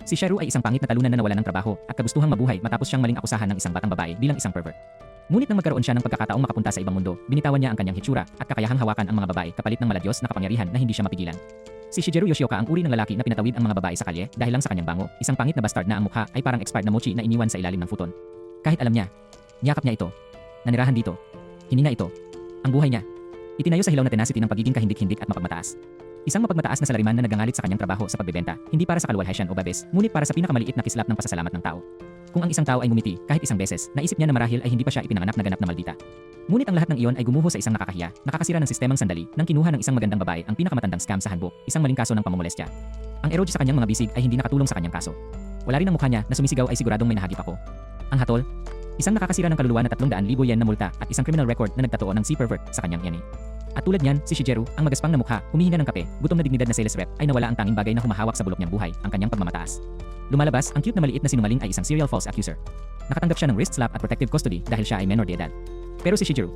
Si Sheru ay isang pangit na talunan na nawalan ng trabaho at kagustuhang mabuhay matapos siyang maling akusahan ng isang batang babae bilang isang pervert. Ngunit nang magkaroon siya ng pagkakataong makapunta sa ibang mundo, binitawan niya ang kanyang hitsura at kakayahang hawakan ang mga babae kapalit ng maladyos na kapangyarihan na hindi siya mapigilan. Si Shigeru Yoshioka ang uri ng lalaki na pinatawid ang mga babae sa kalye dahil lang sa kanyang bango, isang pangit na bastard na ang mukha ay parang expired na mochi na iniwan sa ilalim ng futon. Kahit alam niya, niyakap niya ito, nanirahan dito, hininga ito, ang buhay niya. Itinayo sa hilaw na tenacity ng pagiging kahindik-hindik at mapagmataas. Isang mapagmataas na salariman na nagangalit sa kanyang trabaho sa pagbebenta, hindi para sa kalwalhasyan o babes, ngunit para sa pinakamaliit na kislap ng pasasalamat ng tao. Kung ang isang tao ay ngumiti kahit isang beses, naisip niya na marahil ay hindi pa siya ipinanganak na ganap na maldita. Ngunit ang lahat ng iyon ay gumuho sa isang nakakahiya, nakakasira ng sistemang sandali nang kinuha ng isang magandang babae ang pinakamatandang scam sa handbook, isang maling kaso ng pamomolestya. Ang eroge sa kanyang mga bisig ay hindi nakatulong sa kanyang kaso. Wala rin ang mukha niya na sumisigaw ay siguradong may nahagip ako. Ang hatol, isang nakakasira ng kaluluwa na 300,000 yen na multa at isang criminal record na nagtatoo ng C-pervert sa kanyang yanay. At tulad niyan, si Shigeru, ang magaspang na mukha, humihinga ng kape, gutom na dignidad na sales rep, ay nawala ang tanging bagay na humahawak sa bulok niyang buhay, ang kanyang pagmamataas. Lumalabas, ang cute na maliit na sinungaling ay isang serial false accuser. Nakatanggap siya ng wrist slap at protective custody dahil siya ay menor de edad. Pero si Shigeru,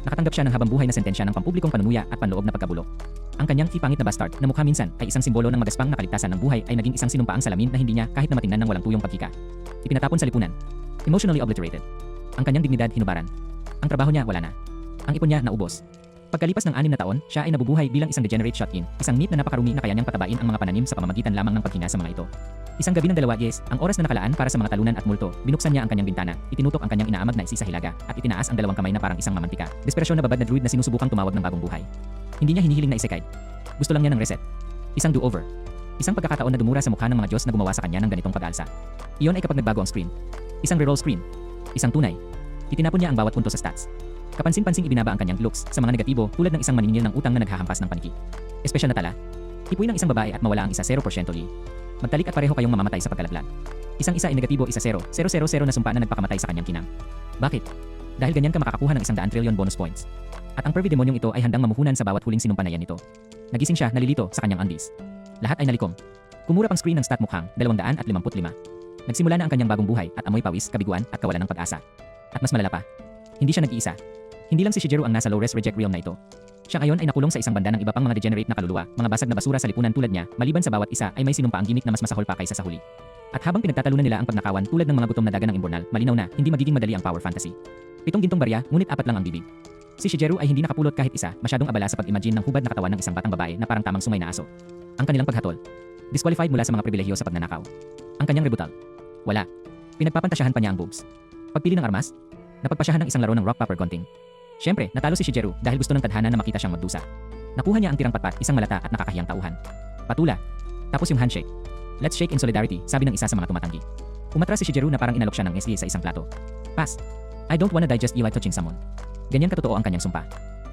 nakatanggap siya ng habang buhay na sentensya ng pampublikong panunuya at panloob na pagkabulok. Ang kanyang ipangit na bastard na mukha minsan ay isang simbolo ng magaspang na kaligtasan ng buhay ay naging isang sinumpaang salamin na hindi niya kahit na matingnan ng walang tuyong pagkika. Ipinatapon sa lipunan. Emotionally obliterated. Ang kanyang dignidad hinubaran. Ang trabaho niya wala na. Ang ipon niya naubos. Pagkalipas ng 6 na taon, siya ay nabubuhay bilang isang degenerate shot-in, isang neat na napakarumi na kaya niyang patabain ang mga pananim sa pamamagitan lamang ng paghina sa mga ito. Isang gabi ng 2 yes, ang oras na nakalaan para sa mga talunan at multo, binuksan niya ang kanyang bintana, itinutok ang kanyang inaamag na isi sa hilaga, at itinaas ang 2 kamay na parang isang mamantika. Desperasyon na babad na druid na sinusubukang tumawag ng bagong buhay. Hindi niya hinihiling na isekay. Gusto lang niya ng reset. Isang do-over. Isang pagkakataon na dumura sa mukha ng mga Diyos na gumawa sa kanya ng ganitong pag-alsa. Iyon ay kapag nagbago ang screen. Isang reroll screen. Isang tunay. Itinapon niya ang bawat punto sa stats. Kapansin-pansing ibinaba ang kanyang looks sa mga negatibo tulad ng isang maningil ng utang na naghahampas ng paniki. Espesyal na tala. Hipuin ng isang babae at mawala ang isa 0% li. Magtalik at pareho kayong mamamatay sa pagkalaglag. Isang-isa ay negatibo isa 0, 000 na sumpa na nagpakamatay sa kanyang kinang. Bakit? Dahil ganyan ka makakakuha ng 100 trillion bonus points. At ang pervy demonyong ito ay handang mamuhunan sa bawat huling sinumpanayan nito. Nagising siya, nalilito sa kanyang undies. Lahat ay nalikom. Kumura pang screen ng stat mukhang 255. Nagsimula na ang kanyang bagong buhay at amoy pawis, kabiguan at kawalan ng pag-asa. At mas malala pa, hindi siya nag-iisa. Hindi lang si Shigeru ang nasa low-res reject realm na ito. Siya ngayon ay nakulong sa isang banda ng iba pang mga degenerate na kaluluwa, mga basag na basura sa lipunan tulad niya, maliban sa bawat isa ay may sinumpaang gimmick na mas masahol pa kaysa sa huli. At habang pinagtatalunan nila ang pagnakawan tulad ng mga gutom na daga ng imburnal, malinaw na hindi magiging madali ang power fantasy. 7 gintong barya, ngunit 4 lang ang bibig. Si Shigeru ay hindi nakapulot kahit isa, masyadong abala sa pag-imagine ng hubad na katawan ng isang batang babae na parang tamang sungay na aso. Ang kanilang paghatol. Disqualified mula sa mga pribilehiyo sa pagnanakaw. Ang kanyang rebuttal. Wala. Pinagpapantasyahan pa niya ang boobs. Pagpili ng armas. Napagpasyahan ng isang laro ng rock paper gunting. Siyempre, natalo si Shigeru dahil gusto ng tadhana na makita siyang magdusa. Nakuha niya ang tirang patpat, isang malata at nakakahiyang tauhan. Patula. Tapos yung handshake. Let's shake in solidarity, sabi ng isa sa mga tumatanggi. Umatras si Shigeru na parang inalok siya ng SE sa isang plato. Pass. I don't wanna digest you like touching someone. Ganyan katotoo ang kanyang sumpa.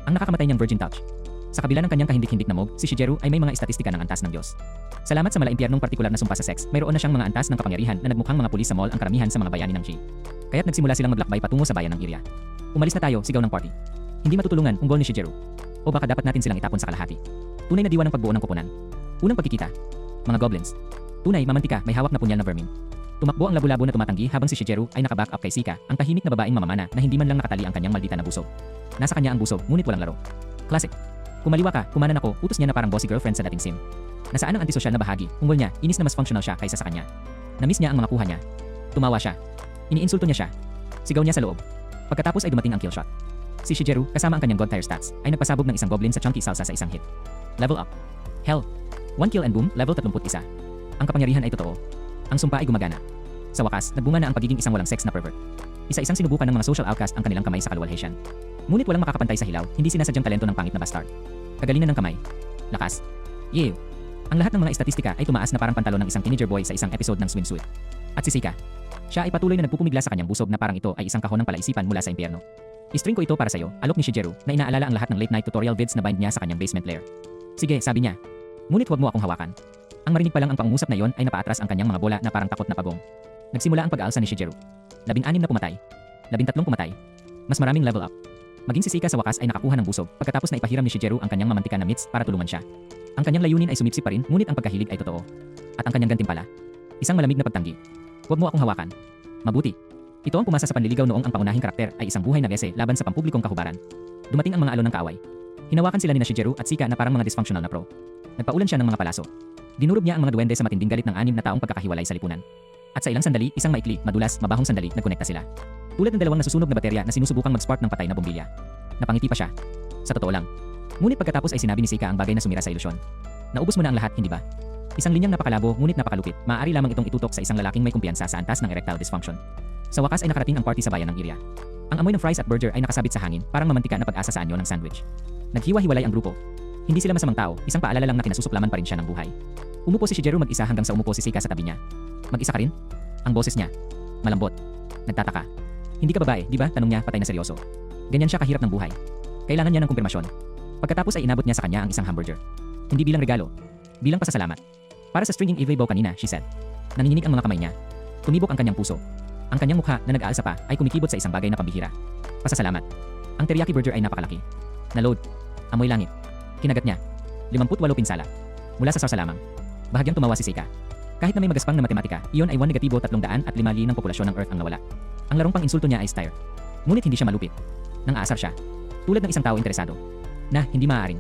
Ang nakakamatay niyang virgin touch. Sa kabila ng kanyang kahindik-hindik na mog, si Shigeru ay may mga estatistika ng antas ng Diyos. Salamat sa mala-impyernong partikular na sumpa sa sex, mayroon na siyang mga antas ng kapangyarihan na nagmukhang mga pulis sa mall ang karamihan sa mga bayani ng G. Kaya't nagsimula silang maglakbay patungo sa bayan ng Iria. Umalis na tayo, sigaw ng party. Hindi matutulungan, unggol ni Shigeru. O baka dapat natin silang itapon sa kalahati. Tunay na diwa ng pagbuo ng koponan. Unang pagkikita. Mga goblins. Tunay, mamantika, may hawak na punyal na vermin. Tumakbo ang labo-labo na tumatanggi habang si Shigeru ay nakaback up kay Sika, ang tahimik na babaeng mamamana na hindi man lang nakatali ang kanyang maldita na busog. Nasa kanya ang busog, ngunit walang laro. Classic. Kumaliwa ka, kumanan ako, utos niya na parang bossy girlfriend sa dating sim. Nasaan ang antisosyal na bahagi, ungol niya, inis na mas functional siya kaysa sa kanya. Namiss niya ang mga kuha niya. Tumawa siya. Iniinsulto niya siya. Sigaw niya sa loob. Pagkatapos ay dumating ang kill shot. Si Shigeru, kasama ang kanyang god tier stats, ay nagpasabog ng isang goblin sa chunky salsa sa isang hit. Level up. Hell. 1 kill and boom, level 31. Ang kapangyarihan ay totoo. Ang sumpa ay gumagana. Sa wakas, nagbunga na ang pagiging isang walang sex na pervert. Isa-isang sinubukan ng mga social outcast ang kanilang kamay sa kalwalhasyan. Ngunit walang makakapantay sa hilaw, hindi sinasadyang talento ng pangit na bastard. Kagalingan ng kamay. Lakas. Yew. Ang lahat ng mga estatistika ay tumaas na parang pantalon ng isang teenager boy sa isang episode ng swimsuit. At si Sika. Siya ay patuloy na nagpupumigla sa kanyang busog na parang ito ay isang kahon ng palaisipan mula sa impyerno. I-string ko ito para sa'yo, alok ni Shigeru, na inaalala ang lahat ng late night tutorial vids na bind niya sa kanyang basement lair. Sige, sabi niya. Ngunit huwag mo akong hawakan. Ang marinig pa lang ang pangungusap na iyon ay napaatras ang kanyang mga bola na parang takot na pagong. Nagsimula ang pag-aalsa ni Shigeru. 16 na pumatay. 13 pumatay. Mas maraming level up. Maging si Sika sa wakas ay nakakuha ng busog pagkatapos na ipahiram ni Shigeru ang kanyang mamantika na mitts para tulungan siya. Ang kanyang layunin ay sumipsip pa rin, ngunit ang pagkahilig ay totoo. At ang kanyang gantimpala. Isang malamig na pagtanggi. Huwag mo akong hawakan. Mabuti. Ito ang pumasa sa panliligaw noong ang pangunahing karakter ay isang buhay na gese laban sa pampublikong kahubaran. Dumating ang mga alon ng kaaway. Hinawakan sila ni Shigeru at Sika na parang mga dysfunctional na pro. Nagpaulan siya ng mga palaso. Dinurog niya ang mga duwende sa matinding galit ng 6 na taong pagkakahiwalay sa lipunan. At sa ilang sandali, isang maikli, madulas, mabahong sandali, nagkonekta sila. Tulad ng dalawang nasusunog na baterya na sinusubukang mag-spark ng patay na bombilya. Napangiti pa siya. Sa totoo lang. Ngunit pagkatapos ay sinabi ni Seika ang bagay na sumira sa ilusyon. Naubos mo na ang lahat, hindi ba? Isang linyang napakalabo ngunit napakalupit, maaari lamang itong itutok sa isang lalaking may kumpiyansa sa antas ng erectile dysfunction. Sa wakas ay nakarating ang party sa bayan ng Ilya. Ang amoy ng fries at burger ay nakasabit sa hangin, parang mamantika na pag-asa sa anyo ng sandwich. Naghiwa-hiwalay ang grupo. Hindi sila masamang tao, isang paalala lang na kinasusuklaman pa rin siya ng buhay. Umupo si Shigeru mag-isa hanggang sa umupo si Seika sa tabi niya. Mag-isa ka rin? Ang boses niya. Malambot. Nagtataka. Hindi ka babae, di ba? Tanong niya, patay na seryoso. Ganyan siya kahirap ng buhay. Kailangan niya ng kumpirmasyon. Pagkatapos ay inabot niya sa kanya ang isang hamburger. Hindi bilang regalo. Bilang pasasalamat. Para sa stringing Ivy bow kanina, she said. Nanginginig ang mga kamay niya. Tumibok ang kanyang puso. Ang kanyang mukha na nag-aalsa pa ay kumikibot sa isang bagay na pambihira. Pasasalamat. Ang teriyaki burger ay napakalaki. Na-load. Amoy langit. Kinagat niya. 58 pinsala. Mula sa sarsa lamang. Bahagyang tumawa si Seika. Kahit na may magaspang na matematika, iyon ay 1-305 ng populasyon ng Earth ang nawala. Ang larong pang insulto niya ay Styre. Ngunit hindi siya malupit. Nang aasar siya. Tulad ng isang tao interesado. Na, hindi maaaring.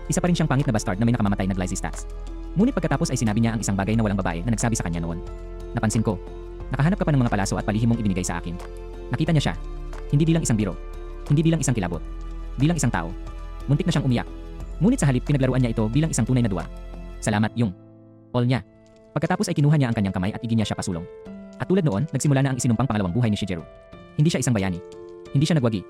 Isa pa rin siyang pangit na bastard na may nakamamatay na Glycy stats. Ngunit pagkatapos ay sinabi niya ang isang bagay na walang babae na nagsabi sa kanya noon. Napansin ko. Nakahanap ka pa ng mga palaso at palihim mong ibinigay sa akin. Nakita niya siya. Hindi bilang isang biro. Hindi bilang isang kilabot. Bilang isang tao. Muntik na siyang umiyak. Ngunit sa halip pinaglaruan niya ito bilang isang tunay na duwa. Salamat yung all niya. Pagkatapos ay kinuha niya ang kanyang kamay at igin niya siya pasulong. At tulad noon, nagsimula na ang isinumpang pangalawang buhay ni Shigeru. Hindi siya isang bayani. Hindi siya nagwagi.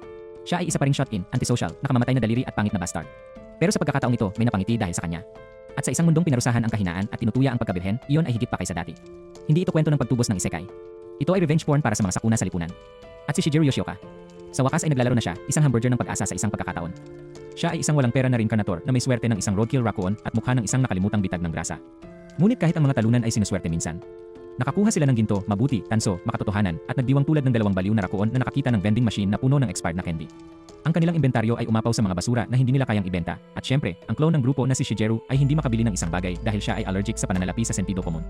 Siya ay isa pa ring shot-in, antisocial, nakamamatay na daliri at pangit na bastard. Pero sa pagkakataong ito, may napangiti dahil sa kanya. At sa isang mundong pinarusahan ang kahinaan at tinutuya ang pagkabirhen, iyon ay higit pa kaysa dati. Hindi ito kwento ng pagtubos ng isekai. Ito ay revenge porn para sa mga sakuna sa lipunan. At si Shigeru Yoshioka. Sa wakas ay naglalaro na siya, isang hamburger ng pag-asa sa isang pagkakataon. Siya ay isang walang pera na reinkarnator na may swerte ng isang roadkill raccoon at mukha ng isang nakalimutang bitag ng grasa. Ngunit kahit ang mga talunan ay sinuswerte minsan. Nakakuha sila ng ginto, mabuti, tanso, makatotohanan at nagdiwang tulad ng dalawang baliw na raccoon na nakakita ng vending machine na puno ng expired na candy. Ang kanilang inventaryo ay umapaw sa mga basura na hindi nila kayang ibenta, at syempre, ang clone ng grupo na si Shigeru ay hindi makabili ng isang bagay dahil siya ay allergic sa pananalapi sa sentido komon.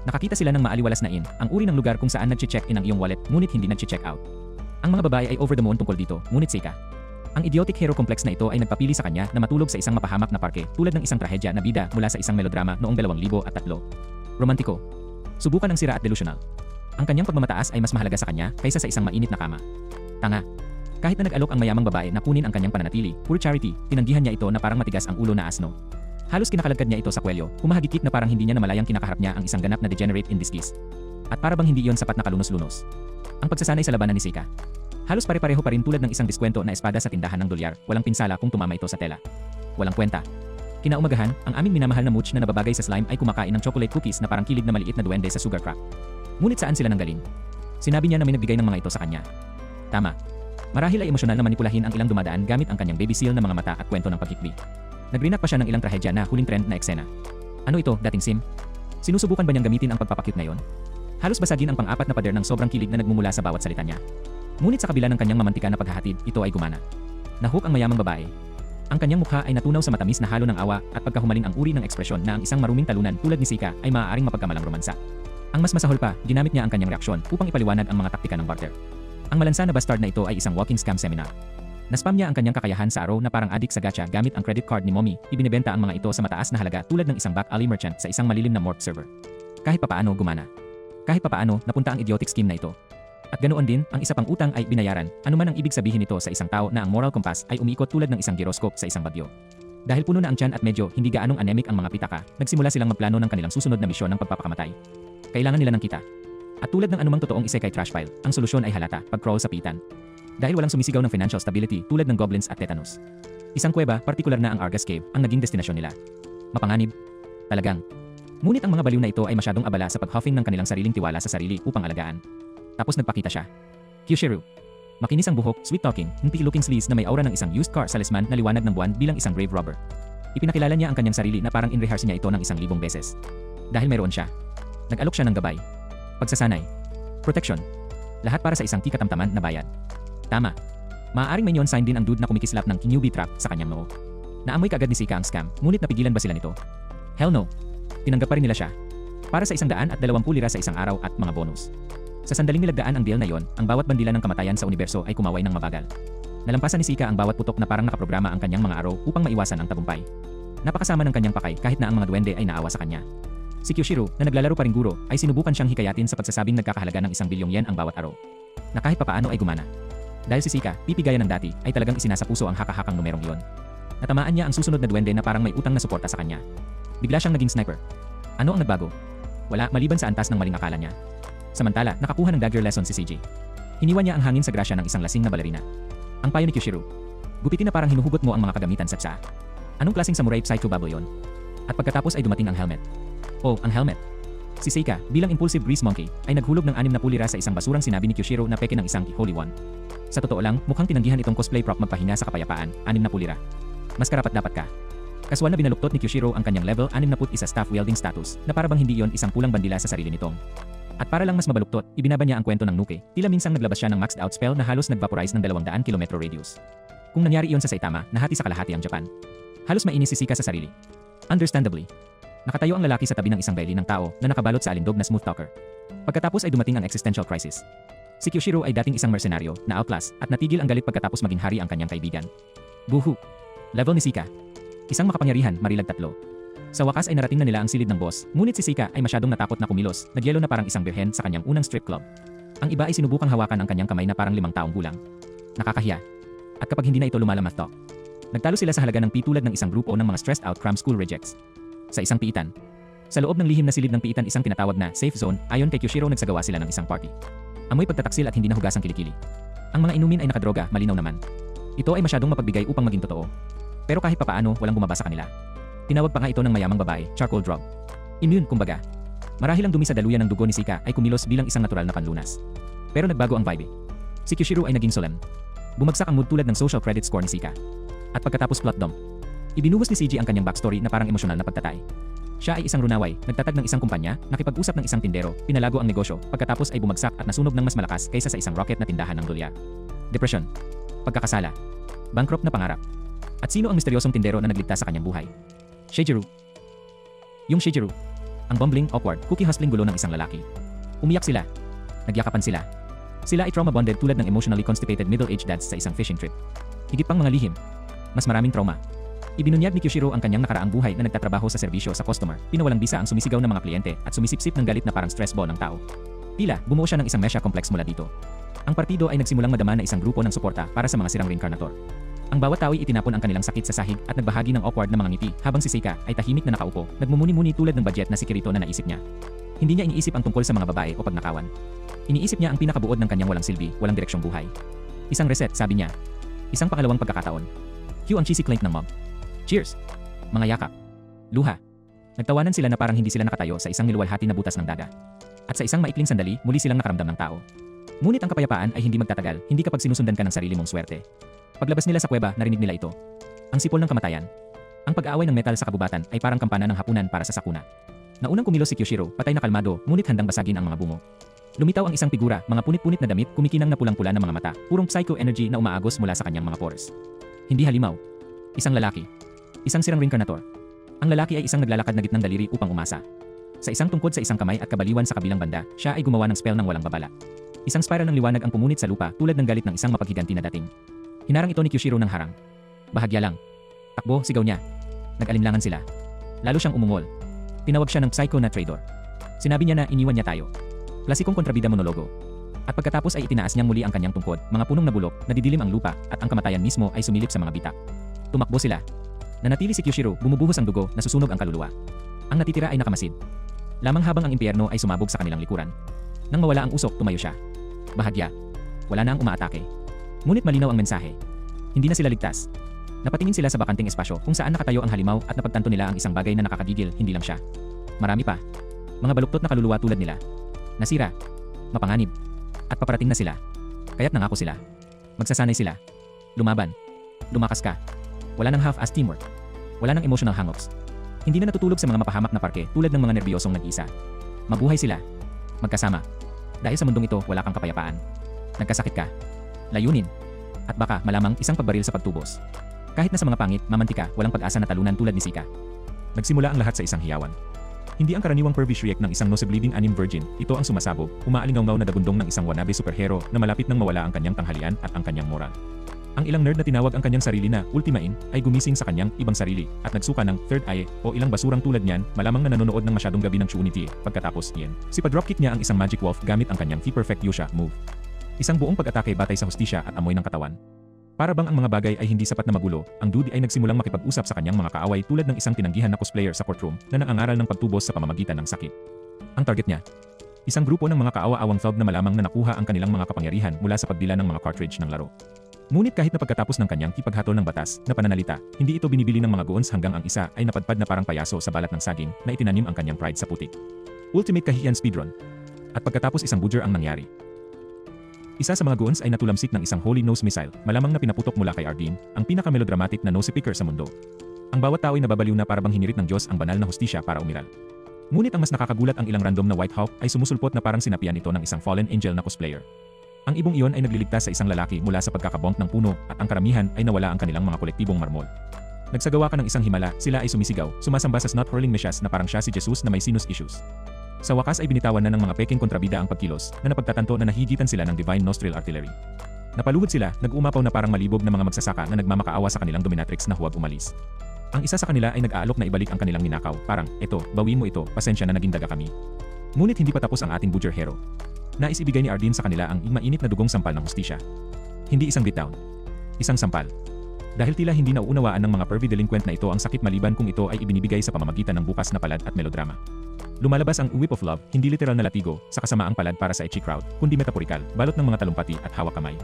Nakakita sila ng maaliwalas na ang uri ng lugar kung saan nag-check in ang iyong wallet ngunit hindi nag-check out. Ang mga babae ay over the moon tungkol dito, ngunit Seika. Ang idiotic hero complex na ito ay nagpapili sa kanya na matulog sa isang mapahamak na parke tulad ng isang trahedya na bida mula sa isang melodrama noong 2003. Romantiko. Subukan ang sira at delusional. Ang kanyang pagmamataas ay mas mahalaga sa kanya kaysa sa isang mainit na kama. Tanga. Kahit na nag-alok ang mayamang babae na kunin ang kanyang pananatili, pure charity, tinanggihan niya ito na parang matigas ang ulo na asno. Halos kinakalagkad niya ito sa kwelyo, humahagikik na parang hindi niya namalayang kinakaharap niya ang isang ganap na degenerate in disguise. At para bang hindi iyon sapat na kalunos-lunos. Ang pagsasanay sa labanan ni Seika. Halos pare-pareho pa rin tulad ng isang diskwento na espada sa tindahan ng dolyar, walang pinsala kung tumama ito sa tela. Walang kwenta. Kinaumagahan, ang aming minamahal na mooch na nababagay sa slime ay kumakain ng chocolate cookies na parang kilig na maliit na duwende sa sugar crack. Ngunit saan sila nanggaling? Sinabi niya na may nagbigay ng mga ito sa kanya. Tama. Marahil ay emosyonal na manipulahin ang ilang dumadaan gamit ang kanyang baby seal na mga mata at kwento ng paghikbi. Nagrinak pa siya ng ilang trahedya na huling trend na eksena. Ano ito, dating sim? Sinusubukan ba niyang gamitin ang pagpapakyut na yon? Halos basagin ang pang-apat na pader ng sobrang kilig na nagmumula sa bawat salita niya. Ngunit sa kabila ng kanyang mamantika na paghahatid, ito ay gumana. Nahook ang mayamang babae. Ang kanyang mukha ay natunaw sa matamis na halo ng awa at pagkahumaling ang uri ng ekspresyon na ang isang maruming talunan tulad ni Seika ay maaaring mapagkamalang romansa. Ang mas masahol pa, ginamit niya ang kanyang reaksyon upang ipaliwanag ang mga taktika ng barter. Ang malansa na bastard na ito ay isang walking scam seminar. Naspam niya ang kanyang kakayahan sa araw na parang adik sa gacha gamit ang credit card ni Mommy, ibinebenta ang mga ito sa mataas na halaga tulad ng isang back alley merchant sa isang malilim na morph server. Kahit papaano gumana. Kahit papaano napunta ang idiotic scheme na ito. At ganoon din, ang isa pang utang ay binayaran, anuman ang ibig sabihin nito sa isang tao na ang moral compass ay umiikot tulad ng isang gyroscope sa isang bagyo. Dahil puno na ang tiyan at medyo hindi gaanong anemic ang mga pitaka, nagsimula silang magplano ng kanilang susunod na misyon ng pagpapakamatay. Kailangan nila ng kita. At tulad ng anumang totoong isekai trash pile, ang solusyon ay halata, pag-crawl sa pitan. Dahil walang sumisigaw ng financial stability tulad ng goblins at tetanus. Isang kuweba, partikular na ang Argus Cave, ang naging destinasyon nila. Mapanganib. Talagang. Ngunit ang mga baliw na ito ay masyadong abala sa pag-huffing ng kanilang sariling tiwala sa sarili upang alagaan. Tapos nagpakita siya. Kyushiru. Makinis ang buhok, sweet-talking, hinti-looking sleaze na may aura ng isang used car salesman na liwanag ng buwan bilang isang grave robber. Ipinakilala niya ang kanyang sarili na parang in-rehearse niya ito ng 1,000 beses. Dahil meron siya. Nag-alok siya ng gabay. Pagsasanay. Protection. Lahat para sa isang tikatamtaman na bayad. Tama. Maaaring may neon sign din ang dude na kumikislap ng newbie trap sa kanyang noo. Naamoy kaagad ni Seika ang scam, ngunit napigilan ba sila nito? Hell no. Tinanggap pa rin nila siya. Para sa 120 lira sa isang araw at mga bonus. Sa sandaling nilagdaan ang deal na yon, ang bawat bandila ng kamatayan sa universo ay kumaway ng mabagal. Nalampasan ni Seika ang bawat putok na parang nakaprograma ang kanyang mga araw upang maiwasan ang tagumpay. Napakasama ng kanyang pakay kahit na ang mga duwende ay naawa sa kanya. Si Kyoshiro, na naglalaro pa ring guro, ay sinubukan siyang hikayatin sa pagsasabing nagkakahalaga ng 1 bilyong yen ang bawat araw. Na kahit papaano ay gumana. Dahil si Sika, pipi gaya ng dati, ay talagang isinasapuso ang haka-hakang numerong iyon. Natamaan niya ang susunod na duwende na parang may utang na suporta sa kanya. Bigla siyang naging sniper. Ano ang nagbago? Wala, maliban sa antas ng maling akala niya. Samantala, nakakuha ng dagger lesson si CJ. Hiniwa niya ang hangin sa grasya ng isang lasing na balerina. Ang payo ni Kyoshiro. Gupitin na parang hinuhugot mo ang mga kagamitan sa tsa. Anong klaseng samurai psycho bubble yon? At pagkatapos ay dumating ang helmet. Oh, ang helmet. Si Seika, bilang impulsive grease monkey, ay naghulog ng 6 na pulira sa isang basurang sinabi ni Kyoshiro na peke ng isang Holy One. Sa totoo lang, mukhang tinanggihan itong cosplay prop magpahinga sa kapayapaan, 6 na pulira. Mas karapat dapat ka. Kaswal na binaluktot ni Kyoshiro ang kanyang level 61 staff wielding status, na para bang hindi iyon isang pulang bandila sa sarili nitong. At para lang mas mabaluktot, ibinaba niya ang kwento ng Nuke, tila minsang naglabas siya ng maxed out spell na halos nagvaporize ng 200 km radius. Kung nangyari iyon sa Saitama, nahati sa kalahati ang Japan. Halos mainis si Sika sa sarili. Understandably. Nakatayo ang lalaki sa tabi ng isang baili ng tao na nakabalot sa alindog na smooth talker. Pagkatapos ay dumating ang existential crisis. Si Kyoshiro ay dating isang mercenaryo na outclass at natigil ang galit pagkatapos maging hari ang kanyang kaibigan. Buhu. Level ni Sika. Isang makapangyarihan, marilag 3. Sa wakas ay narating na nila ang silid ng boss, ngunit si Sika ay masyadong natakot na kumilos, nagyelo na parang isang birhen sa kanyang unang strip club. Ang iba ay sinubukang hawakan ang kanyang kamay na parang 5 taong gulang. Nakakahiya. At kapag hindi na ito lumalamatto, nagtalo sila sa halaga ng tulad ng isang grupo ng mga stressed out cram school rejects. Sa isang piitan. Sa loob ng lihim na silid ng piitan isang tinatawag na safe zone, ayon kay Kyoshiro nagsagawa sila ng isang party. Amoy pagtataksil at hindi nahugasang kilikili. Ang mga inumin ay nakadroga, malinaw naman. Ito ay masyadong mapagbigay upang maging totoo. Pero kahit papaano, walang bumaba sa kanila. Tinawag pa nga ito ng mayamang babae, charcoal drug. Immune, kumbaga. Marahil ang dumi sa daluyan ng dugo ni Sika ay kumilos bilang isang natural na panlunas. Pero nagbago ang vibe. Si Kyoshiro ay naging solemn. Bumagsak ang mood tulad ng social credit score ni Sika. At pagkatapos plot dump, ibinuhos ni CG ang kanyang backstory na parang emosyonal na pagtatay. Siya ay isang runaway, nagtatag ng isang kumpanya, nakipag-usap ng isang tindero, pinalago ang negosyo, pagkatapos ay bumagsak at nasunog ng mas malakas kaysa sa isang rocket na tindahan ng dolyar. Depression. Pagkakasala. Bankrupt na pangarap. At sino ang misteryosong tindero na nagligtas sa kanyang buhay? Shigeru. Yung Shigeru. Ang bumbling, awkward, cookie-hustling gulo ng isang lalaki. Umiyak sila. Nagyakapan sila. Sila ay trauma-bonded tulad ng emotionally constipated middle-aged dads sa isang fishing trip. Higit pang mga lihim. Mas maraming trauma. Ibinunyag ni Kyoshiro ang kanyang nakaraang buhay na nagtatrabaho sa serbisyo sa customer, pinawalang bisa ang sumisigaw ng mga kliyente at sumisipsip ng galit na parang stress ball ng tao. Tila, bumuo siya ng isang mesha complex mula dito. Ang partido ay nagsimulang madama na isang grupo ng suporta para sa mga sirang reincarnator. Ang bawat tao ay itinapon ang kanilang sakit sa sahig at nagbahagi ng awkward na mga ngiti habang si Seika ay tahimik na nakaupo, nagmumuni-muni tulad ng budget na si Kirito na naisip niya. Hindi niya iniisip ang tungkol sa mga babae o pagnakawan. Iniisip niya ang pinakabuod ng kanyang walang silbi, walang direksyong buhay. Isang reset, sabi niya. Isang pangalawang pagkakataon. Cue ang cheesy clink ng mob. Cheers! Mga yakap. Luha. Nagtawanan sila na parang hindi sila nakatayo sa isang niluwalhati na butas ng daga. At sa isang maikling sandali, muli silang nakaramdam ng tao. Ngunit ang kapayapaan ay hindi magtatagal, hindi kapag sinusundan ka ng sarili mong swerte. Paglabas nila sa kuweba, narinig nila ito. Ang sipol ng kamatayan. Ang pag-aaway ng metal sa kabubatan ay parang kampana ng hapunan para sa sakuna. Naunang kumilos si Kyoshiro, patay na kalmado, ngunit handang basagin ang mga bungo. Lumitaw ang isang figura, mga punit-punit na damit, kumikinang na pulang-pula na mga mata, purong psycho energy na umaagos mula sa kanyang mga pores. Hindi halimaw. Isang lalaki. Isang sirang reincarnator. Ang lalaki ay isang naglalakad na gitnang daliri upang umasa. Sa isang tungkod sa isang kamay at kabaliwan sa kabilang banda, siya ay gumawa ng spell ng walang babala. Isang spiral ng liwanag ang pumunit sa lupa tulad ng galit ng isang mapaghiganti na dating. Hinarang ito ni Kyoshiro ng harang. Bahagya lang. Takbo, sigaw niya. Nag-alinlangan sila. Lalo siyang umungol. Tinawag siya ng psycho na traitor. Sinabi niya na iniwan niya tayo. Klasikong kontrabida monologo. At pagkatapos ay itinaas niyang muli ang kanyang tungkod, mga punong nabulok, nadidilim ang lupa, at ang kamatayan mismo ay sumilip sa mga bitak. Tumakbo sila. Nanatili si Kyoshiro, bumubuhos ang dugo, nasusunog ang kaluluwa. Ang natitira ay nakamasid. Lamang habang ang impyerno ay sumabog sa kanilang likuran. Nang mawala ang usok, tumayo siya. Bahagya. Wala na ang umaatake. Ngunit malinaw ang mensahe. Hindi na sila ligtas. Napatingin sila sa bakanting espasyo kung saan nakatayo ang halimaw at napagtanto nila ang isang bagay na nakakagigil, hindi lang siya. Marami pa. Mga baluktot na kaluluwa tulad nila. Nasira. Mapanganib. At paparating na sila. Kaya't nangako sila. Magsasanay sila. Lumaban. Lumakas ka. Wala nang half-ass teamwork. Wala nang emotional hang-ups. Hindi na natutulog sa mga mapahamak na parke tulad ng mga nerbiyosong nag-isa. Mabuhay sila. Magkasama. Dahil sa mundong ito, wala kang kapayapaan. Nagkasakit ka. Layunin. At baka malamang isang pagbaril sa pagtubos. Kahit na sa mga pangit, mamantika, walang pag-asa na talunan tulad ni Sika. Nagsimula ang lahat sa isang hiyawan. Hindi ang karaniwang pervish react ng isang nose-bleeding anim virgin, ito ang sumasabog, umaalingaw na dagundong ng isang wannabe superhero na malapit nang mawala ang kanyang tanghalian at ang kanyang moral. Ang ilang nerd na tinawag ang kanyang sarili na Ultimain ay gumising sa kanyang ibang sarili at nagsuka ng third eye o ilang basurang tulad niyan, malamang na nanonood ng masyadong gabi ng Trinity. Pagkatapos iyan, si pa-dropkick niya ang isang Magic Wolf gamit ang kanyang T-Perfect Yusha move. Isang buong pag-atake batay sa hustisya at amoy ng katawan. Para bang ang mga bagay ay hindi sapat na magulo, ang dude ay nagsimulang makipag-usap sa kanyang mga kaaway tulad ng isang tinanggihan na cosplayer sa courtroom na nangangaral ng pagtubos sa pamamagitan ng sakit. Ang target niya, isang grupo ng mga kaawa-awang thug na malamang na nakuha ang kanilang mga kapangyarihan mula sa pagdila ng mga cartridge ng laro. Ngunit kahit na pagkatapos ng kanyang ipaghatol ng batas na pananalita, hindi ito binibili ng mga goons hanggang ang isa ay napadpad na parang payaso sa balat ng saging na itinanim ang kanyang pride sa putik. Ultimate kahihiyan speedrun. At pagkatapos isang butcher ang nangyari. Isa sa mga goons ay natulamsik ng isang Holy Nose missile, malamang na pinaputok mula kay Ardeen, ang pinaka-melodramatic na nose picker sa mundo. Ang bawat tao ay nababaliw na para bang hinirit ng Diyos ang banal na hustisya para umiral. Ngunit ang mas nakakagulat ang ilang random na White Hawk ay sumusulpot na parang sinapian ito ng isang fallen angel na cosplayer. Ang ibong iyon ay nagliligtas sa isang lalaki mula sa pagkakabonk ng puno at ang karamihan ay nawala ang kanilang mga kolektibong marmol. Nagsagawa ka ng isang himala, sila ay sumisigaw, sumasamba sa snot-hurling mesyas na parang siya si Jesus na may sinus issues. Sa wakas ay binitawan na ng mga peking kontrabida ang pagkilos na napagtatanto na nahigitan sila ng Divine Nostril Artillery. Napaluhod sila, nag-umapaw na parang malibog na mga magsasaka na nagmamakaawa sa kanilang dominatrix na huwag umalis. Ang isa sa kanila ay nag-aalok na ibalik ang kanilang ninakaw, parang, eto, bawiin mo ito, pasensya na naging daga kami. Ngunit hindi pa tapos ang ating butcher hero. Nais ibigay ni Ardeen sa kanila ang mainit na dugong sampal ng hustisya. Hindi isang beatdown. Isang sampal. Dahil tila hindi nauunawaan ng mga pervy delinquent na ito ang sakit maliban kung ito ay ibinibigay sa pamamagitan ng bukas na palad at melodrama. Lumalabas ang whip of love, hindi literal na latigo, sa kasamaang palad para sa ecchi crowd, kundi metaporikal, balot ng mga talumpati at hawak kamay.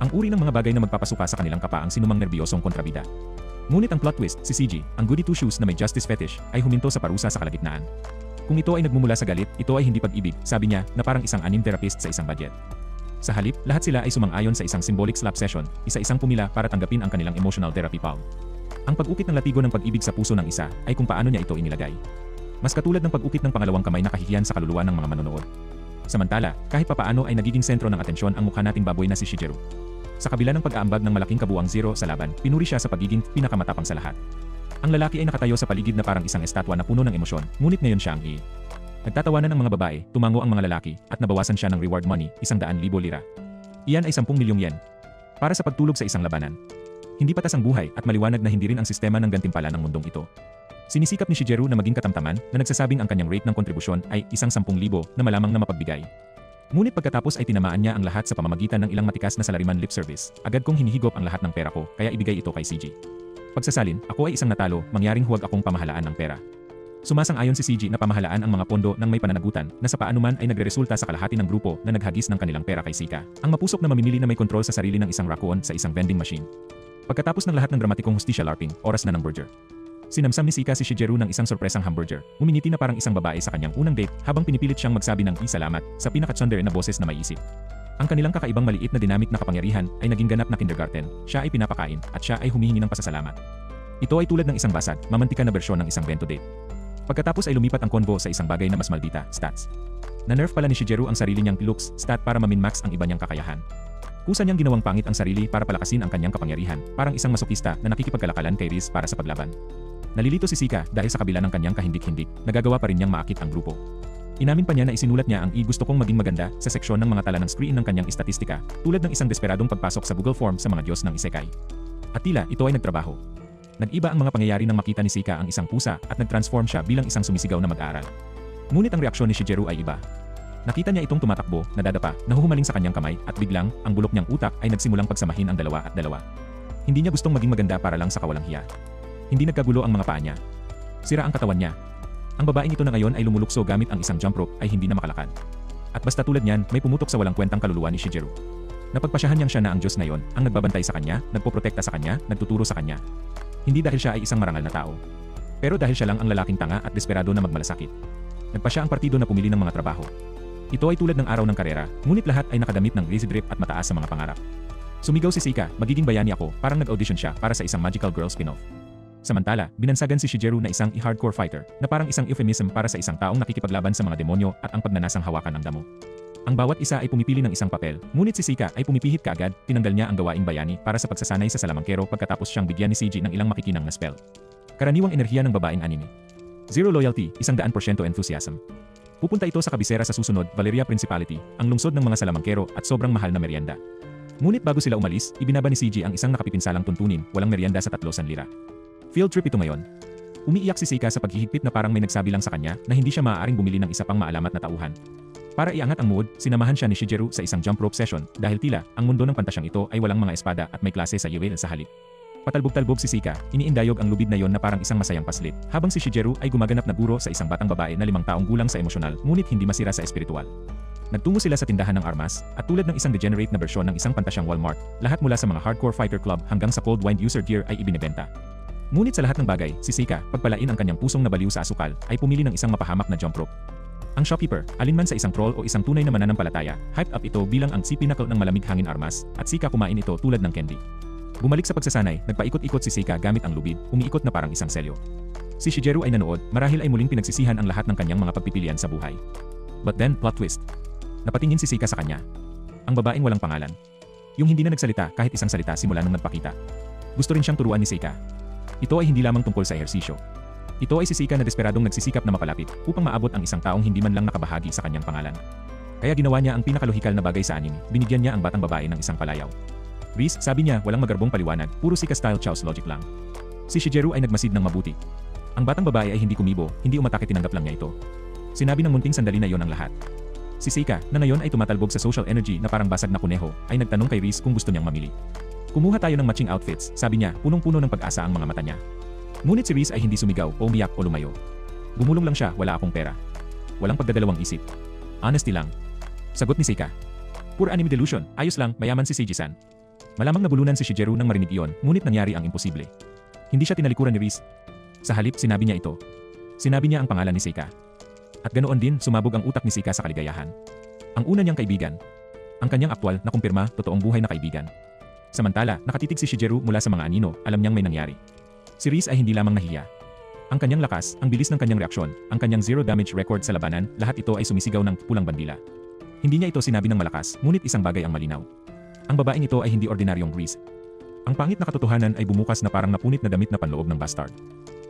Ang uri ng mga bagay na magpapasuka sa kanilang kapa ang sinumang nerbiyosong kontrabida. Ngunit ang plot twist, si CG, ang goody two shoes na may justice fetish, ay huminto sa parusa sa kalagitnaan. Kung ito ay nagmumula sa galit, ito ay hindi pag-ibig, sabi niya, na parang isang anime therapist sa isang budget. Sa halip, lahat sila ay sumang-ayon sa isang symbolic slap session, isa-isang pumila para tanggapin ang kanilang emotional therapy palm. Ang pag-ukit ng latigo ng pag-ibig sa puso ng isa, ay kung paano niya ito inilagay. Mas katulad ng pag-ukit ng pangalawang kamay na kahihiyan sa kaluluwa ng mga manonood. Samantala, kahit papaano ay nagiging sentro ng atensyon ang mukha nating baboy na si Shigeru. Sa kabila ng pag-aambag ng malaking kabuang zero sa laban, pinuri siya sa pagiging pinakamatapang sa lahat. Ang lalaki ay nakatayo sa paligid na parang isang estatwa na puno ng emosyon, ngunit ngayon siya ang Nagtatawanan ang mga babae, tumango ang mga lalaki, at nabawasan siya ng reward money, 100,000 lira. Iyan ay 10 milyong yen. Para sa pagtulog sa isang labanan. Hindi patas ang buhay at maliwanag na hindi rin ang sistema ng gantimpala ng mundong ito. Sinisikap ni Shigeru na maging katamtaman na nagsasabing ang kanyang rate ng kontribusyon ay 10,000 na malamang na mapagbigay. Ngunit pagkatapos ay tinamaan niya ang lahat sa pamamagitan ng ilang matikas na salariman lip service. Agad kong hinihigop ang lahat ng pera ko, kaya ibigay ito kay CG. Pagsasalin, ako ay isang natalo, mangyaring huwag akong pamahalaan ng pera. Sumasang-ayon si CG na pamahalaan ang mga pondo ng may pananagutan na sa paanuman ay nagreresulta sa kalahati ng grupo na naghagis ng kanilang pera kay Sika. Ang mapusok na mamimili na may kontrol sa sarili ng isang raccoon sa isang vending machine. Pagkatapos ng lahat ng dramatikong hustisya larping, oras na ng burger. Sinamsam ni Sika si Shigeru ng isang sorpresang hamburger. Uminiti na parang isang babae sa kanyang unang date habang pinipilit siyang magsabi ng salamat sa pinaka-tsundere na boses na may isip. Ang kanilang kakaibang maliit na dinamik na kapangyarihan ay naging ganap na kindergarten. Siya ay pinapakain at siya ay humihingi ng pasasalamat. Ito ay tulad ng isang basag, mamantika na bersyon ng isang bento date. Pagkatapos ay lumipat ang konvo sa isang bagay na mas maldita, stats. Na-nerf pala ni Shigeru ang sarili niyang looks, stat para ma-min-max ang iba niyang kakayahan. Kusa niyang ginawang pangit ang sarili para palakasin ang kanyang kapangyarihan, parang isang masokista na nakikipagkalakalan kay Riz para sa paglaban. Nalilito si Sika dahil sa kabila ng kanyang kahindik-hindik, nagagawa pa rin niyang maakit ang grupo. Inamin pa niya na isinulat niya ang gusto kong maging maganda sa seksyon ng mga tala ng screen ng kanyang istatistika, tulad ng isang desperadong pagpasok sa Google Form sa mga Diyos ng Isekai. At tila ito ay nagtrabaho. Nag-iba ang mga pangyayari nang makita ni Sika ang isang pusa at nag-transform siya bilang isang sumisigaw na mag-aaral. Ngunit ang reaksyon ni Shigeru ay iba. Nakita niya itong tumatakbo, nadadapa, nahuhumaling sa kanyang kamay at biglang, ang bulok niyang utak ay nagsimulang pagsamahin ang dalawa at dalawa. Hindi niya gustong maging maganda para lang sa kawalang hiya. Hindi nagkagulo ang mga paa niya. Sira ang katawan niya. Ang babaeng ito na ngayon ay lumulukso gamit ang isang jump rope ay hindi na makalakad. At basta tulad niyan, may pumutok sa walang kwentang kaluluwa ni Shigeru. Napagpasyahan niyang siya na ang Diyos ngayon, ang nagbabantay sa kanya, nagpoprotekta sa kanya, nagtuturo sa kanya. Hindi dahil siya ay isang marangal na tao. Pero dahil siya lang ang lalaking tanga at desperado na magmalasakit. Nagpasya ang partido na pumili ng mga trabaho. Ito ay tulad ng araw ng karera, ngunit lahat ay nakadamit ng easy drip at mataas sa mga pangarap. Sumigaw si Sika, magiging bayani ako, parang nag-audition siya para sa isang Magical Girl spin-off. Samantala, binansagan si Shigeru na isang hardcore fighter, na parang isang euphemism para sa isang taong nakikipaglaban sa mga demonyo at ang pagnanasang hawakan ng damo. Ang bawat isa ay pumipili ng isang papel, ngunit si Sika ay pumipihit kaagad, tinanggal niya ang gawaing bayani para sa pagsasanay sa salamangkero pagkatapos siyang bigyan ni CG ng ilang makikinang na spell. Karaniwang enerhiya ng babaeng anime. Zero loyalty, 100% enthusiasm. Pupunta ito sa kabisera sa susunod, Valeria Principality, ang lungsod ng mga salamangkero at sobrang mahal na merienda. Ngunit bago sila umalis, ibinaba ni CG ang isang nakapipinsalang tuntunin, walang merienda sa 300 lira. Field trip ito ngayon. Umiiyak si Seika sa paghihigpit na parang may nagsabi lang sa kanya na hindi siya maaaring bumili ng isa pang maalamat na tauhan. Para iangat ang mood, sinamahan siya ni Shigeru sa isang jump rope session dahil tila ang mundo ng pantasyang ito ay walang mga espada at may klase sa Yewel sa halip. Patalbog-talbog si Seika, iniindayog ang lubid na yon na parang isang masayang paslit, habang si Shigeru ay gumaganap na guro sa isang batang babae na 5 taong gulang sa emosyonal ngunit hindi masira sa espiritual. Nagtungo sila sa tindahan ng armas, at tulad ng isang degenerate na bersyon ng isang pantasyang Walmart, lahat mula sa mga hardcore fighter club hanggang sa cold wind user gear ay ibinebenta. Ngunit sa lahat ng bagay, si Seika, pagpalain ang kanyang pusong nabaliw sa asukal, ay pumili ng isang mapahamak na jump rope. Ang shopkeeper, alinman sa isang troll o isang tunay na mananampalataya, hyped up ito bilang ang pinnacle ng malamig hangin armas, at Seika kumain ito tulad ng candy. Bumalik sa pagsasanay, nagpaikot-ikot si Seika gamit ang lubid, umiikot na parang isang selyo. Si Shigeru ay nanood, marahil ay muling pinagsisihan ang lahat ng kanyang mga pagpipilian sa buhay. But then, plot twist. Napatingin si Seika sa kanya. Ang babaeng walang pangalan. Yung hindi na nagsalita kahit isang salita simula nung nagpakita. Gusto rin siyang turuan ni Seika. Ito ay hindi lamang tungkol sa ehersisyo. Ito ay si Seika na desperadong nagsisikap na mapalapit upang maabot ang isang taong hindi man lang nakabahagi sa kanyang pangalan. Kaya ginawa niya ang pinakalohikal na bagay sa anime, binigyan niya ang batang babae ng isang palayaw. Reese, sabi niya, walang magarbong paliwanag, puro Seika-style Chow's logic lang. Si Shigeru ay nagmasid ng mabuti. Ang batang babae ay hindi kumibo, hindi umatake, tinanggap lang niya ito. Sinabi ng munting sandali na yon ang lahat. Si Seika, na ngayon ay tumatalbog sa social energy na parang basag na kuneho, ay nagtanong kay Reese kung gusto niyang mamili. Kumuha tayo ng matching outfits, sabi niya, punong-puno ng pag-asa ang mga mata niya. Ngunit si Reese ay hindi sumigaw o umiyak o lumayo. Bumulong lang siya, wala akong pera. Walang pagdadalawang isip. Honesty lang. Sagot ni Seika. Pure anime delusion, ayos lang, mayaman si Seiji-san. Malamang nabulunan si Shigeru nang marinig iyon, ngunit nangyari ang imposible. Hindi siya tinalikuran ni Reese. Sa halip, sinabi niya ito. Sinabi niya ang pangalan ni Seika. At ganoon din, sumabog ang utak ni Seika sa kaligayahan. Ang una niyang kaibigan. Ang kanyang aktwal na kumpirma, totoong buhay na kaibigan. Samantala, nakatitig si Shigeru mula sa mga anino, alam niyang may nangyari. Si Reese ay hindi lamang nahiya. Ang kanyang lakas, ang bilis ng kanyang reaksyon, ang kanyang zero damage record sa labanan, lahat ito ay sumisigaw ng pulang bandila. Hindi niya ito sinabi ng malakas, ngunit isang bagay ang malinaw. Ang babaeng ito ay hindi ordinaryong Reese. Ang pangit na katotohanan ay bumukas na parang napunit na damit na panloob ng bastard.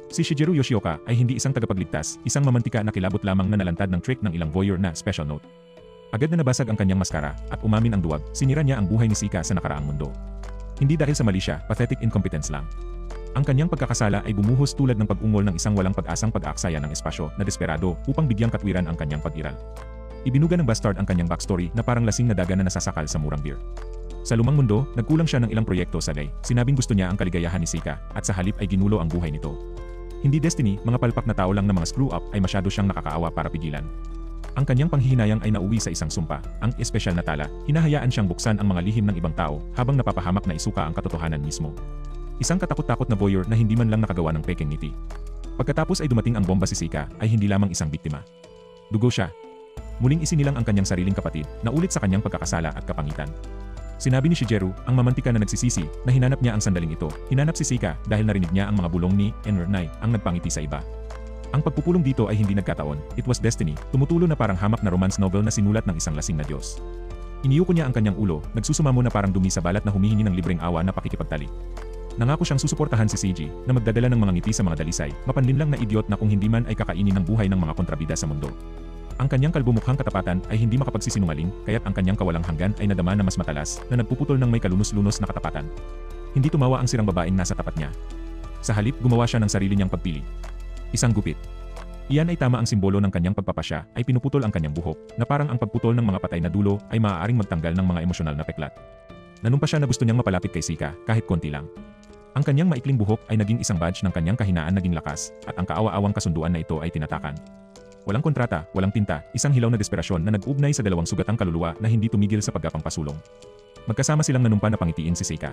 Si Shigeru Yoshioka ay hindi isang tagapagligtas, isang mamantika na kilabot lamang na nalantad ng trick ng ilang voyeur na special note. Agad na nabasag ang kanyang maskara, at umamin ang duwag, sinira niya ang buhay ni Seika sa nakaraang mundo. Hindi dahil sa mali siya, pathetic incompetence lang. Ang kanyang pagkakasala ay bumuhos tulad ng pag-ungol ng isang walang pag-asang pag-aaksaya ng espasyo na desperado upang bigyang katwiran ang kanyang pag-iral. Ibinuga ng bastard ang kanyang backstory na parang lasing na daga na nasasakal sa murang beer. Sa lumang mundo, nagkulang siya ng ilang proyekto sa gay. Sinabing gusto niya ang kaligayahan ni Seika, at sa halip ay ginulo ang buhay nito. Hindi destiny, mga palpak na tao lang na mga screw-up ay masyado siyang nakakaawa para pigilan. Ang kanyang panghihinayang ay nauwi sa isang sumpa, ang espesyal na tala, hinahayaan siyang buksan ang mga lihim ng ibang tao habang napapahamak na isuka ang katotohanan mismo. Isang katakot-takot na voyeur na hindi man lang nakagawa ng peking ngiti. Pagkatapos ay dumating ang bomba si Seika, ay hindi lamang isang biktima. Dugo siya. Muling isinilang ang kanyang sariling kapatid, na ulit sa kanyang pagkakasala at kapangitan. Sinabi ni Shigeru, ang mamantika na nagsisisi, na hinanap niya ang sandaling ito. Hinanap si Seika dahil narinig niya ang mga bulong ni Enrnai, ang nagpangiti sa iba. Ang pagpupulong dito ay hindi nagkataon, it was destiny, tumutulo na parang hamak na romance novel na sinulat ng isang lasing na Diyos. Iniyuko niya ang kanyang ulo, nagsusumamo na parang dumi sa balat na humihingi ng libreng awa na pakikipagtalik. Nangako siyang susuportahan si Seiji, na magdadala ng mga ngiti sa mga dalisay, mapanlinlang na idiot na kung hindi man ay kakainin ng buhay ng mga kontrabida sa mundo. Ang kanyang kalbumukhang katapatan ay hindi makapagsisinungaling, kaya't ang kanyang kawalang hanggan ay nadama na mas matalas, na nagpuputol ng may kalunos-lunos na katapatan. Hindi tumawa ang sirang babaeng nasa tapat niya. Sa halip, gumawa siya ng sarili niyang pagpili. Isang gupit. Iyan ay tama ang simbolo ng kanyang pagpapasya, ay pinuputol ang kanyang buhok, na parang ang pagputol ng mga patay na dulo ay maaaring magtanggal ng mga emosyonal na peklat. Nanumpa siya na gusto niyang mapalapit kay Seika, kahit konti lang. Ang kanyang maikling buhok ay naging isang badge ng kanyang kahinaan naging lakas, at ang kaawa-awang kasunduan na ito ay tinatakan. Walang kontrata, walang tinta, isang hilaw na desperasyon na nag-ugnay sa dalawang sugatang kaluluwa na hindi tumigil sa pagkapangpasulong. Magkasama silang nanumpa na pangitiin si Seika.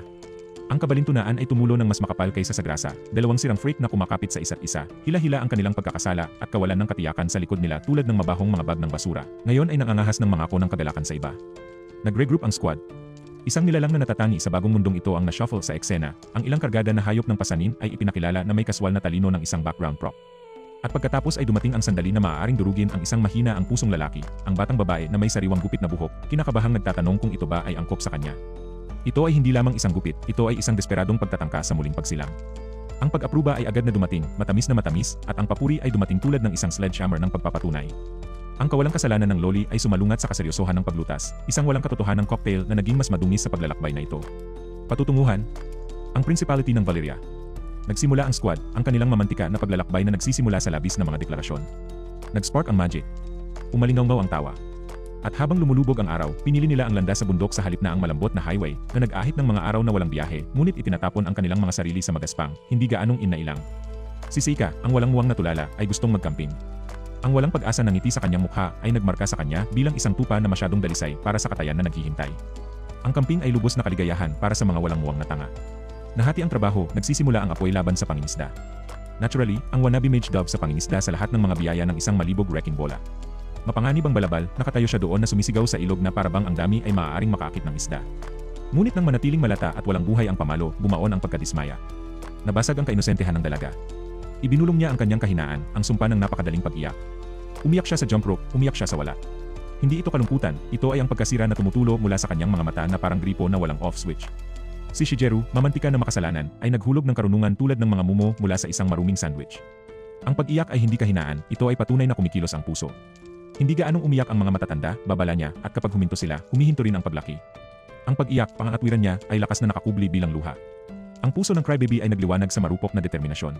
Ang kabalintunaan ay tumulo ng mas makapal kaysa sa grasa, dalawang sirang freak na kumakapit sa isa't isa, hila-hila ang kanilang pagkakasala at kawalan ng katiyakan sa likod nila tulad ng mabahong mga bag ng basura. Ngayon ay nangangahas ng mangako ng kagalakan sa iba. Nag-regroup ang squad. Isang nilalang na natatangi sa bagong mundong ito ang na-shuffle sa eksena, ang ilang kargada na hayop ng pasanin ay ipinakilala na may kaswal na talino ng isang background prop. At pagkatapos ay dumating ang sandali na maaaring durugin ang isang mahina ang pusong lalaki, ang batang babae na may sariwang gupit na buhok, kinakabahang nagtatanong kung ito ba ay angkop sa kanya. Ito ay hindi lamang isang gupit, ito ay isang desperadong pagtatangka sa muling pagsilang. Ang pag-apruba ay agad na dumating, matamis, at ang papuri ay dumating tulad ng isang sledgehammer ng pagpapatunay. Ang kawalang kasalanan ng Loli ay sumalungat sa kaseryosohan ng paglutas, isang walang katotohanang cocktail na naging mas madungis sa paglalakbay na ito. Patutunguhan, ang Principality ng Valeria. Nagsimula ang squad, ang kanilang mamantika na paglalakbay na nagsisimula sa labis na mga deklarasyon. Nag-spark ang magic. Umalingaw ang tawa. At habang lumulubog ang araw, pinili nila ang landas sa bundok sa halip na ang malambot na highway na nag-ahit ng mga araw na walang biyahe, ngunit itinatapon ang kanilang mga sarili sa magaspang, hindi gaanong inailang. Si Seika, ang walang muwang na tulala, ay gustong magkamping. Ang walang pag-asa ng ngiti sa kanyang mukha ay nagmarka sa kanya bilang isang tupa na masyadong dalisay para sa katayan na naghihintay. Ang kamping ay lubos na kaligayahan para sa mga walang muwang na tanga. Nahati ang trabaho, nagsisimula ang apoy laban sa pangingisda. Naturally, ang wannabe mage dove sa pangingisda sa lahat ng mga biyaya ng isang malibog wrecking bola. Mapanganib ang balabal, nakatayo siya doon na sumisigaw sa ilog na parabang ang dami ay maaaring makaakit ng isda. Ngunit nang manatiling malata at walang buhay ang pamalo, bumaon ang pagkadismaya. Nabasag ang kainosentehan ng dalaga. Ibinulong niya ang kanyang kahinaan, ang sumpa ng napakadaling pag-iyak. Umiyak siya sa jump rope, umiyak siya sa wala. Hindi ito kalungkutan, ito ay ang pagkasira na tumutulo mula sa kanyang mga mata na parang gripo na walang off switch. Si Shigeru, mamantika na makasalanan, ay naghulog ng karunungan tulad ng mga mumo mula sa isang maruming sandwich. Ang pag-iyak ay hindi kahinaan, ito ay patunay na kumikilos ang puso. Hindi gaanong umiyak ang mga matatanda, babala niya, at kapag huminto sila, humihinto rin ang paglaki. Ang pag-iyak, pangangatwiran niya, ay lakas na nakakubli bilang luha. Ang puso ng crybaby ay nagliwanag sa marupok na determinasyon.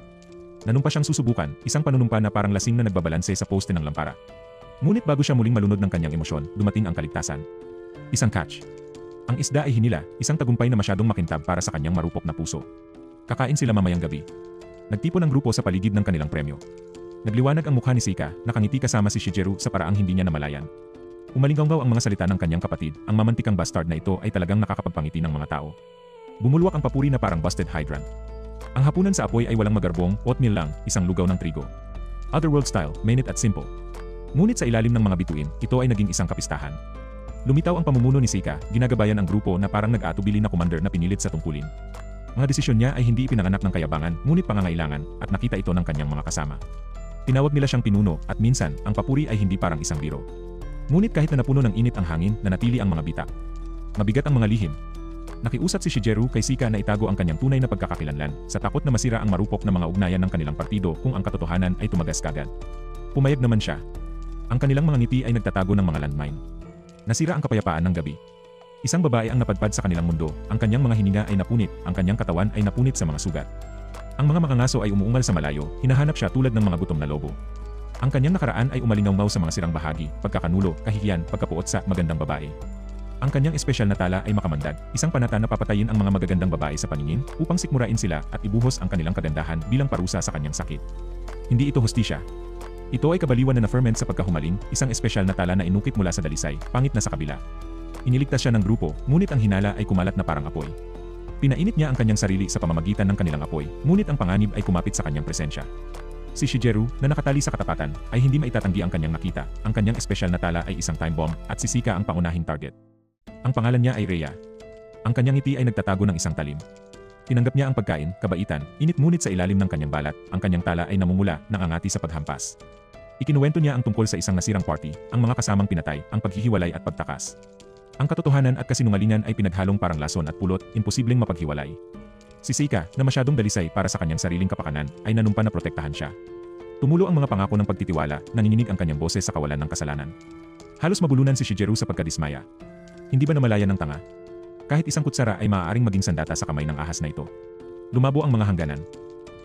Nanumpa siyang susubukan, isang panunumpa na parang lasing na nagbabalanse sa poste ng lampara. Ngunit bago siya muling malunod ng kanyang emosyon, dumating ang kaligtasan. Isang catch. Ang isda ay hinila, isang tagumpay na masyadong makintab para sa kanyang marupok na puso. Kakain sila mamayang gabi. Nagtipon ang grupo sa paligid ng kanilang premyo. Nagliwanag ang mukha ni Seika, nakangiti kasama si Shigeru sa paraang hindi niya namalayan. Umalinggaw ang mga salita ng kanyang kapatid, ang mamantikang bastard na ito ay talagang nakakapagpangiti ng mga tao. Bumulwak ang papuri na parang busted hydrant. Ang hapunan sa apoy ay walang magarbong, oatmeal lang, isang lugaw ng trigo. Otherworld style, mainit at simple. Ngunit sa ilalim ng mga bituin, ito ay naging isang kapistahan. Lumitaw ang pamumuno ni Seika, ginagabayan ang grupo na parang nag-aatubili na commander na pinilit sa tungkulin. Mga desisyon niya ay hindi ipinanganak ng kayabangan, ngunit pangangailangan, at nakita ito ng kanyang mga kasama. Tinawag nila siyang pinuno, at minsan, ang papuri ay hindi parang isang biro. Ngunit kahit na napuno ng init ang hangin, nanatili ang mga bitak. Mabigat ang mga lihim. Nakiusap si Shigeru kay Seika na itago ang kanyang tunay na pagkakakilanlan, sa takot na masira ang marupok na mga ugnayan ng kanilang partido kung ang katotohanan ay tumagas kagad. Pumayag naman siya. Ang kanilang mga ngiti ay nagtatago ng mga landmine. Nasira ang kapayapaan ng gabi. Isang babae ang napadpad sa kanilang mundo, ang kanyang mga hininga ay napunit, ang kanyang katawan ay napunit sa mga sugat. Ang mga makangaso ay umuungal sa malayo, hinahanap siya tulad ng mga gutom na lobo. Ang kanyang nakaraan ay umalingaw sa mga sirang bahagi, pagkakanulo, kahihiyan, pagkapuot sa magandang babae. Ang kanyang espesyal na tala ay makamandag, isang panata na papatayin ang mga magagandang babae sa paningin upang sikmurain sila at ibuhos ang kanilang kagandahan bilang parusa sa kanyang sakit. Hindi ito hustisya. Ito ay kabaliwan na na-ferment sa pagkahumaling, isang espesyal na tala na inukit mula sa dalisay, pangit na sa kabila. Iniligtas siya ng grupo, ngunit ang hinala ay kumalat na parang apoy. Pinainit niya ang kanyang sarili sa pamamagitan ng kanilang apoy, ngunit ang panganib ay kumapit sa kanyang presensya. Si Shigeru, na nakatali sa katapatan, ay hindi maitatanggi ang kanyang nakita, ang kanyang espesyal na tala ay isang time bomb, at si Seika ang pangunahing target. Ang pangalan niya ay Rhea. Ang kanyang ngiti ay nagtatago ng isang talim. Tinanggap niya ang pagkain, kabaitan, init ngunit sa ilalim ng kanyang balat, ang kanyang tala ay namumula, nangangati sa paghampas. Ikinuwento niya ang tungkol sa isang nasirang party, ang mga kasamang pinatay, ang paghihiwalay at pagtakas. Ang katotohanan at kasinungalingan ay pinaghalong parang lason at pulot, imposibleng mapaghiwalay. Si Seika, na masyadong dalisay para sa kanyang sariling kapakanan, ay nanumpa na protektahan siya. Tumulo ang mga pangako ng pagtitiwala, nanginginig ang kanyang boses sa kawalan ng kasalanan. Halos mabulunan si Shigeru sa pagkadismaya. Hindi ba namalayan ng tanga? Kahit isang kutsara ay maaaring maging sandata sa kamay ng ahas na ito. Lumabo ang mga hangganan.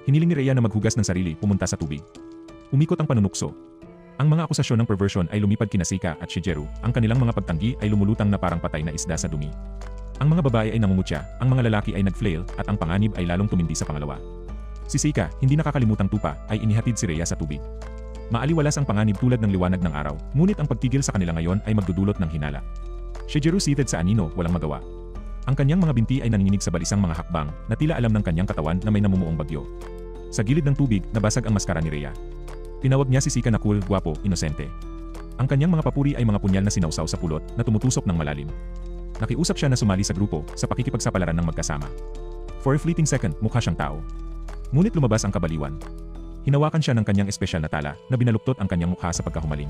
Hiniling ni Rhea na maghugas ng sarili, pumunta sa tubig. Umikot ang panunukso. Ang mga akusasyon ng perversion ay lumipad kina Seika at Shigeru, ang kanilang mga pagtanggi ay lumulutang na parang patay na isda sa dumi. Ang mga babae ay nangungutya, ang mga lalaki ay nagflail, at ang panganib ay lalong tumindi sa pangalawa. Si Seika, hindi nakakalimutang tupa, ay inihatid si Rhea sa tubig. Maaliwalas ang panganib tulad ng liwanag ng araw, ngunit ang pagtigil sa kanila ngayon ay magdudulot ng hinala. Shigeru seated sa anino, walang magawa. Ang kanyang mga binti ay nanginginig sa balisang mga hakbang, na tila alam ng kanyang katawan na may namumuong bagyo. Sa gilid ng tubig, nabasag ang maskara ni Rhea. Tinawag niya si Seika na cool, gwapo, inosente. Ang kanyang mga papuri ay mga punyal na sinausaw sa pulot, na tumutusok ng malalim. Nakiusap siya na sumali sa grupo, sa pakikipagsapalaran ng magkasama. For a fleeting second, mukha siyang tao. Ngunit lumabas ang kabaliwan. Hinawakan siya ng kanyang espesyal na tala, na binaluktot ang kanyang mukha sa pagkahumaling.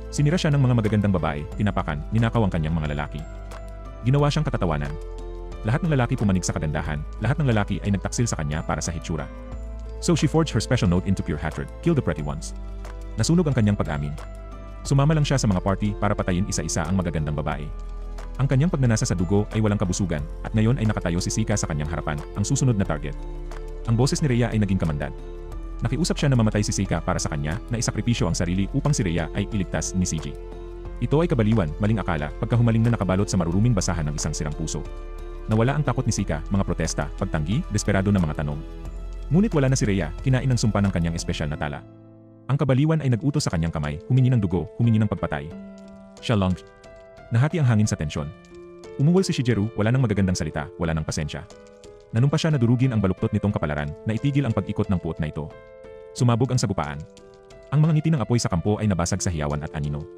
Sinira siya ng mga magagandang babae, tinapakan, ninakaw ang kanyang mga lalaki. Ginawa siyang katatawanan. Lahat ng lalaki pumanig sa kagandahan, lahat ng lalaki ay nagtaksil sa kanya para sa hitsura. So she forged her special note into pure hatred, kill the pretty ones. Nasunog ang kanyang pag-amin. Sumama lang siya sa mga party para patayin isa-isa ang magagandang babae. Ang kanyang pagnanasa sa dugo ay walang kabusugan at ngayon ay nakatayo si Sika sa kanyang harapan, ang susunod na target. Ang boses ni Rhea ay naging kamandag. Nakiusap siya na mamatay si Sika para sa kanya na isakripisyo ang sarili upang si Rhea ay iligtas ni CG. Ito ay kabaliwan, maling akala, pagkahumaling na nakabalot sa maruruming basahan ng isang sirang puso. Nawala ang takot ni Sika, mga protesta, pagtanggi, desperado na mga tanong. Ngunit wala na si Rhea, kinain ng sumpa ng kanyang espesyal na tala. Ang kabaliwan ay nag-utos sa kanyang kamay, humingi ng dugo, humingi ng pagpatay. Siya lang. Nahati ang hangin sa tensyon. Umuwal si Shigeru, wala nang magagandang salita, wala nang pasensya. Nanumpa siya na durugin ang baluktot nitong kapalaran, na itigil ang pag-ikot ng puot na ito. Sumabog ang sagupaan. Ang mga ngiti ng apoy sa kampo ay nabasag sa hiyawan at anino.